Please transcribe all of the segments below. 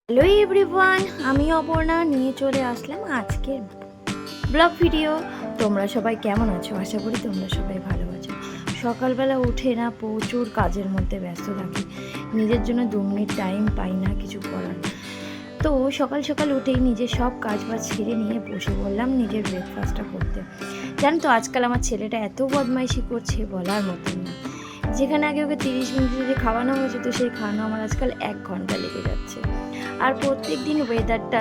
Hello everyone, আমি অপর্ণা নিয়ে চলে আসলাম আজকের ব্লগ ভিডিও। তোমরা সবাই কেমন আছো? আশা করি তোমরা সবাই ভালো আছো। সকালবেলা উঠে না প্রচুর কাজের মধ্যে ব্যস্ত থাকি, নিজের জন্য 2 মিনিট টাইম পাই না কিছু করার। তো সকাল সকাল উঠেই নিজের সব কাজ বাজ ছেড়ে নিয়ে বসে বললাম নিজের ব্রেকফাস্টটা করতে। জানো তো আজকাল আমার ছেলেটা এত বদমাইশি করছে বলার মতন না। যেখানে আগে ওকে 30 মিনিট যদি খাওয়ানো হয়েছে, তো সেই খাওয়ানো আমার আজকাল 1 ঘন্টা লেগে যাচ্ছে। আর প্রত্যেক দিন ওয়েদারটা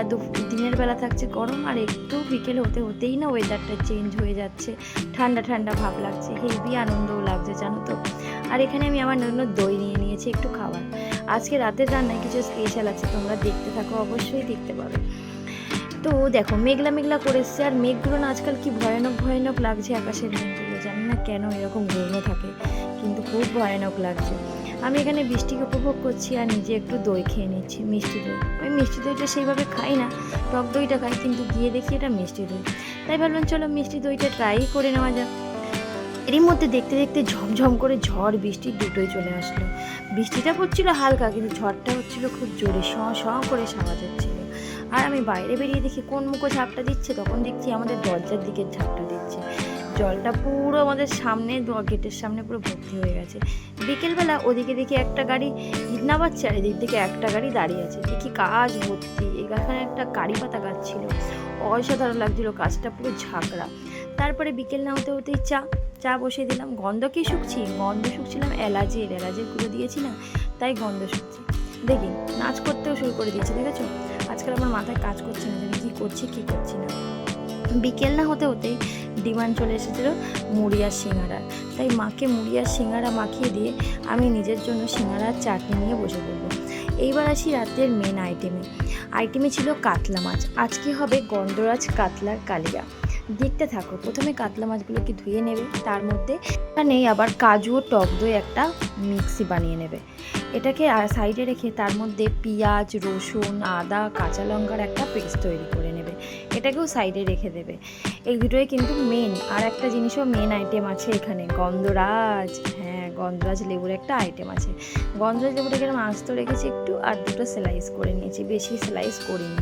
দিনের বেলা থাকছে গরম, আর একটু বিকেল হতে হতেই না ওয়েদারটা চেঞ্জ হয়ে যাচ্ছে, ঠান্ডা ঠান্ডা ভাব লাগছে, হেভি আনন্দও লাগছে জানো তো। আর এখানে আমি আমার জন্য দই নিয়ে নিয়েছি একটু খাবার। আজকে রাতের রান্নায় কিছু স্পেশাল আছে, তোমরা দেখতে থাকো, অবশ্যই দেখতে পাবে। তো দেখো মেঘলা মেঘলা করে এসছে, আর মেঘগুলো না আজকাল কি ভয়ানক ভয়ানক লাগছে আকাশের মেঘগুলো, জানি না কেন এরকম ঘূর্ণ থাকে, কিন্তু খুব ভয়ানক লাগছে। আমি এখানে বৃষ্টিকে উপভোগ করছি আর নিজে একটু দই খেয়ে নিচ্ছি, মিষ্টি দই। আমি মিষ্টি দইটা সেইভাবে খাই না, টক দইটা খাই, কিন্তু গিয়ে দেখি এটা মিষ্টি দই, তাই ভাবলাম চলো মিষ্টি দইটা ট্রাই করে নেওয়া যাক। এরই মধ্যে দেখতে দেখতে ঝমঝম করে ঝড় বৃষ্টি দুটোই চলে আসলো। বৃষ্টিটা পড়ছিল হালকা, কিন্তু ঝড়টা হচ্ছিল খুব জোরে, শ শ করে আওয়াজ হচ্ছিল। আর আমি বাইরে বেরিয়ে দেখি কোন মুখো ঝাপটা দিচ্ছে, তখন দেখছি আমাদের দরজার দিকে ঝাপটা দিচ্ছে। জলটা পুরো আমাদের সামনে, গেটের সামনে পুরো ভর্তি হয়ে গেছে। বিকেলবেলা ওদিকে দেখি একটা গাড়ি নামাচ্ছে, আর এদিক থেকে একটা গাড়ি দাঁড়িয়ে আছে, দেখি কাজ ভর্তি। এখানে একটা কারি পাতা গাছ ছিল, অসাধারণ লাগছিল, গাছটা পুরো ঝাঁকড়া। তারপরে বিকেল না হতে হতেই চা বসিয়ে দিলাম। গন্ধ কি শুকছিলাম এলাচের গুঁড়ো দিয়েছি না, তাই গন্ধ শুকছে। দেখি নাচ করতেও শুরু করে দিয়েছি, দেখেছো? আজকাল আমার মাথায় কাজ করছে না, আমি কী করছি না। বিকেল না হতে হতেই ডিমান্ড চলে এসেছিলো মুড়ি আর সিঙ্গারা, তাই মাকে মুড়ি আর সিঙ্গারা মাখিয়ে দিয়ে আমি নিজের জন্য সিঙ্গারার চাটনি নিয়ে বসে পড়বো। এইবার আসি রাতের মেন আইটেমে ছিল কাতলা মাছ। আজকে হবে গন্ধরাজ কাতলার কালিয়া। দেখতে থাকো। প্রথমে কাতলা মাছগুলোকে ধুয়ে নেবে, তার মধ্যে নেই আবার কাজু ও টক দই একটা মিক্সি বানিয়ে নেবে। এটাকে সাইডে রেখে তার মধ্যে পেঁয়াজ, রসুন, আদা, কাঁচা লঙ্কার একটা পেস্ট তৈরি করে নেবে, এটাকেও সাইডে রেখে দেবে। এই দুটোই কিন্তু মেন। আর একটা জিনিসও মেন আইটেম আছে এখানে, গন্ধরাজ। হ্যাঁ, গন্ধরাজ লেবুর একটা আইটেম আছে। গন্ধরাজ লেবুটাকে আস্ত রেখেছি একটু, আর দুটো স্লাইস করে নিয়েছি, বেশি স্লাইস করিনি।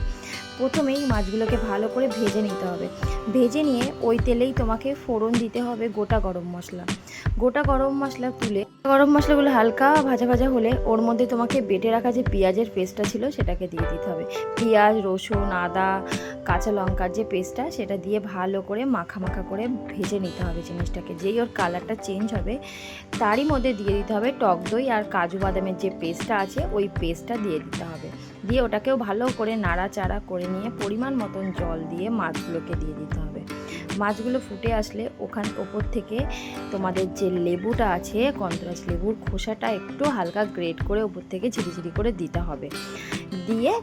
প্রথমেই মাছগুলোকে ভালো করে ভেজে নিতে হবে। ভেজে নিয়ে ওই তেলেই তোমাকে ফোড়ন দিতে হবে গোটা গরম মশলা তুলে, গরম মশলাগুলো হালকা ভাজা ভাজা হলে ওর মধ্যে তোমাকে বেটে রাখা যে পেঁয়াজের পেস্টটা ছিল সেটাকে দিয়ে দিতে হবে। পেঁয়াজ, রসুন, আদা, কাঁচা লঙ্কার যে পেস্টটা, সেটা দিয়ে ভালো করে মাখা করে ভেজে নিতে হবে জিনিসটাকে। যেই ওর কালারটা চেঞ্জ হবে, তারই মধ্যে দিয়ে দিতে হবে টক দই আর কাজু বাদামের যে পেস্টটা আছে, ওই পেস্টটা দিয়ে দিতে হবে। দিয়ে ওটাকেও ভালো করে নাড়াচাড়া করে নিয়ে পরিমাণ মতন জল দিয়ে মাছগুলোকে দিয়ে দিতে হবে। মাছগুলো ফুটে আসলে ওপর থেকে তোমাদের যে লেবুটা আছে, গন্ধরাজ লেবুর খোসাটা একটু হালকা গ্রেট করে ওপর থেকে ঝিরিঝিরি করে দিতে হবে। দিয়ে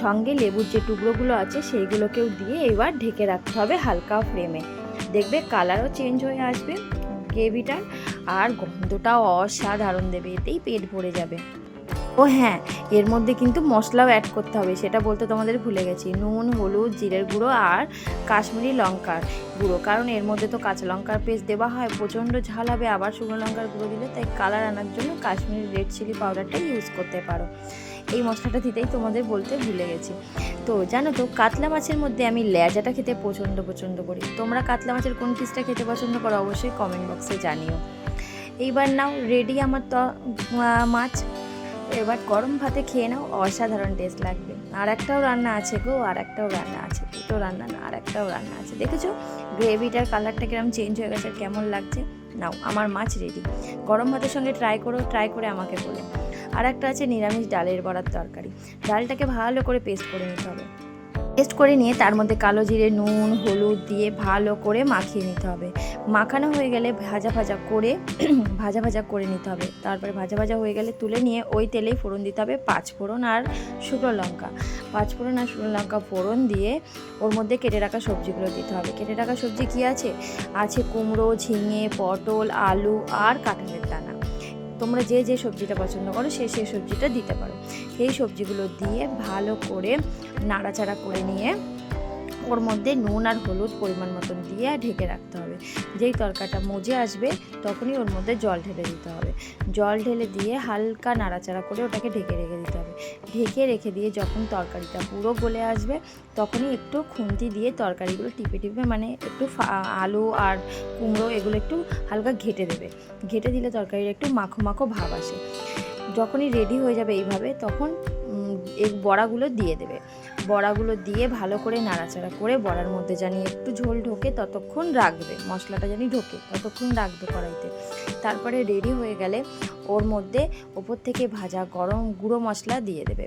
সঙ্গে লেবুর যে টুকরোগুলো আছে সেইগুলোকেও দিয়ে এবার ঢেকে রাখতে হবে হালকা ফ্লেমে। দেখবে কালারও চেঞ্জ হয়ে আসবে গ্রেভিটার, আর গন্ধটাও অসাধারণ দেবে, এতেই পেট ভরে যাবে। ও হ্যাঁ, এর মধ্যে কিন্তু মশলাও অ্যাড করতে হবে, সেটা বলতে তোমাদের ভুলে গেছি। নুন, হলুদ, জিরের গুঁড়ো আর কাশ্মীরি লঙ্কার গুঁড়ো, কারণ এর মধ্যে তো কাঁচা লঙ্কার পেস্ট দেওয়া হয়, প্রচণ্ড ঝাল হবে আবার শুকনো লঙ্কার গুঁড়ো দিলে, তাই কালার আনার জন্য কাশ্মীরি রেড চিলি পাউডারটা ইউজ করতে পারো। এই মশলাটা দিতেই তোমাদের বলতে ভুলে গেছি। তো জানো তো, কাতলা মাছের মধ্যে আমি লেজাটা খেতে পছন্দ করি। তোমরা কাতলা মাছের কোন পিসটা খেতে পছন্দ করো অবশ্যই কমেন্ট বক্সে জানিও। এইবার নাও রেডি আমার তো মাছ। এবার গরম ভাতে খেয়ে নাও, অসাধারণ টেস্ট লাগবে। আর একটাও রান্না আছে গো, দুটো রান্না না, আর একটাও রান্না আছে। দেখেছো গ্রেভিটার কালারটা কিরকম চেঞ্জ হয়ে গেছে, কেমন লাগছে? নাও, আমার মাছ রেডি। গরম ভাতের সঙ্গে ট্রাই করে আমাকে বলো। আর একটা আছে নিরামিষ ডালের বড়ার তরকারি। ডালটাকে ভালো করে পেস্ট করে নিতে হবে। পেস্ট করে নিয়ে তার মধ্যে কালো জিরে, নুন, হলুদ দিয়ে ভালো করে মাখিয়ে নিতে হবে। মাখানো হয়ে গেলে ভাজা ভাজা করে নিতে হবে। তারপরে ভাজা হয়ে গেলে তুলে নিয়ে ওই তেলেই ফোড়ন দিতে হবে পাঁচফোড়ন আর শুকনো লঙ্কা ফোড়ন দিয়ে ওর মধ্যে কেটে রাখা সবজিগুলো দিতে হবে। কেটে রাখা সবজি কী আছে কুমড়ো, ঝিঙে, পটল, আলু আর কাঁঠালের দানা। তোমরা যে সবজিটা পছন্দ করো সেই সবজিটা দিতে পারো। এই সবজিগুলো দিয়ে ভালো করে নাড়াচাড়া করে নিয়ে ওর মধ্যে নুন আর হলুদ পরিমাণ মতন দিয়ে ঢেকে রাখতে হবে। যেই তরকাটা মজে আসবে তখনই ওর মধ্যে জল ঢেলে দিতে হবে। জল ঢেলে দিয়ে হালকা নাড়াচাড়া করে ওটাকে ঢেকে রেখে দিতে হবে। ঢেকে রেখে দিয়ে যখন তরকারিটা পুরো গলে আসবে তখনই একটু খুন্তি দিয়ে তরকারিগুলো টিপে টিপে মানে একটু আলু আর কুমড়ো এগুলো একটু হালকা ঘেটে দেবে। ঘেটে দিলে তরকারির একটু মাখো মাখো ভাব আসে। যখনই রেডি হয়ে যাবে এইভাবে তখন এই বড়াগুলো দিয়ে দেবে। বড়াগুলো দিয়ে ভালো করে নাড়াচাড়া করে বড়ার মধ্যে জানি একটু ঝোল ঢোকে ততক্ষণ রাখবে, মশলাটা জানি ঢোকে ততক্ষণ রাখবে কড়াইতে। তারপরে রেডি হয়ে গেলে ওর মধ্যে ওপর থেকে ভাজা গরম গুঁড়ো মশলা দিয়ে দেবে,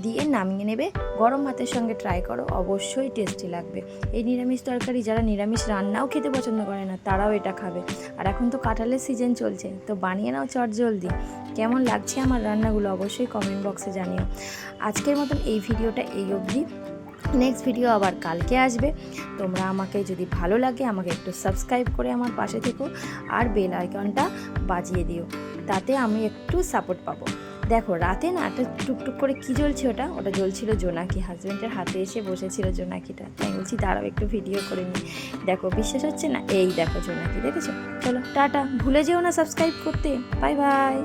দিয়ে নামিয়ে নেবে। গরম ভাতের সঙ্গে ট্রাই করো, অবশ্যই টেস্টি লাগবে। এই নিরামিষ তরকারি যারা নিরামিষ রান্নাও খেতে পছন্দ করে না তারাও এটা খাবে। আর এখন তো কাঁঠালের সিজন চলছে, তো বানিয়ে নাও চটজলদি। কেমন লাগছে আমার রান্নাগুলো অবশ্যই কমেন্ট বক্সে জানিও। আজকের মতন এই ভিডিওটা এই অবধি, নেক্সট ভিডিও আবার কালকে আসবে। তোমরা আমাকে যদি ভালো লাগে আমাকে একটু সাবস্ক্রাইব করে আমার পাশে থেকো আর বেল আইকনটা বাজিয়ে দিও, তাতে আমি একটু সাপোর্ট পাবো। দেখো রাতে না একটা টুকটুক করে কী জ্বলছে, ওটা জ্বলছিল জোনাকি। হাজব্যান্ডের হাতে এসে বসেছিল জোনাকিটা, তাই বলছি দাঁড়াও একটু ভিডিও করে নিই। দেখো বিশ্বাস হচ্ছে না, এই দেখো জোনাকি, দেখেছো? চলো টাটা, ভুলে যেও না সাবস্ক্রাইব করতে। Bye bye.